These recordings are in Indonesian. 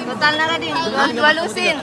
Total na ka din. Dua lusin.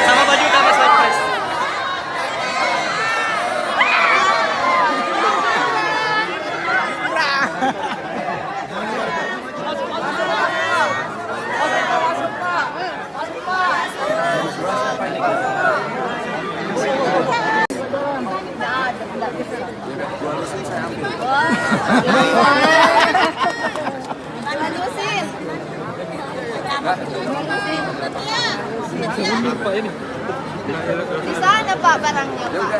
Sama baju udah mas surprise. Di sana Pak barangnya Pak.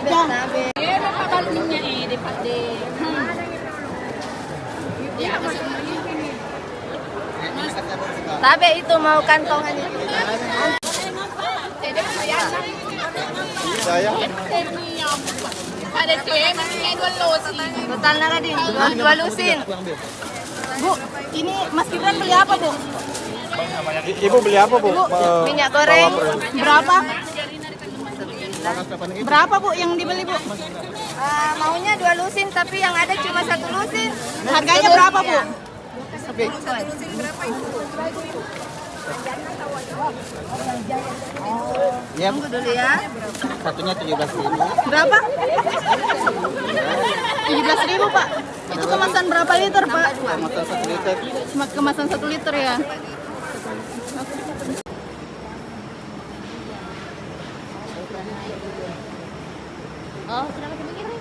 Nabe. Tabe itu mau kantongan itu. Saya Total na ka din. Dua lusin. Bu, ini Mas Gibran beli apa Bu? Ibu beli apa Bu? Bu, minyak goreng berapa? Berapa Bu yang dibeli Bu? Maunya 2 lusin tapi yang ada cuma 1 lusin. Harganya berapa Bu? Ya, Tunggu dulu ya. satunya 17.000. Berapa? 17.000 Pak. Itu kemasan berapa liter Pak? Kemasan 1 liter. Cuma kemasan 1 liter ya. Oh, sudah makin begini.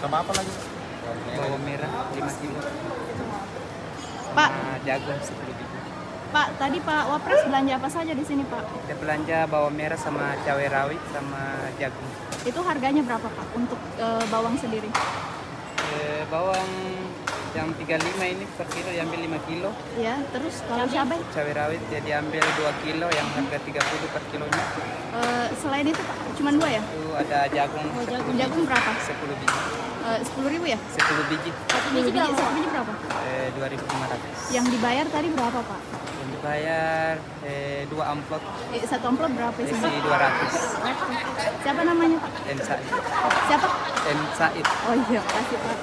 Sama apa lagi? Bawang merah 5 kilo. Pak, Jagung 10 kilo. Pak, tadi Pak Wapres belanja apa saja di sini Pak? Kita belanja bawang merah sama cabai rawit sama jagung. Itu harganya berapa Pak untuk bawang sendiri? Bawang yang 35 ini per kilo diambil 5 kilo. Ya, terus kalau cabai? Cabai rawit ya diambil 2 kilo yang harga 30 per kilonya. Selain itu Pak, cuma 2 ya? Itu ada jagung. Jagung berapa? 10 biji. 10.000 ya? 10 biji. Satu biji berapa? 2.500. Yang dibayar tadi berapa Pak? Yang dibayar 2 amplop Satu amplop berapa isi isinya? 200. Siapa namanya Pak? M Said. Siapa? M Said. Oh iya, kasih Pak.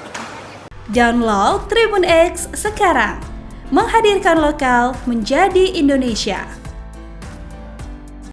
Download Tribun X sekarang, menghadirkan lokal menjadi Indonesia.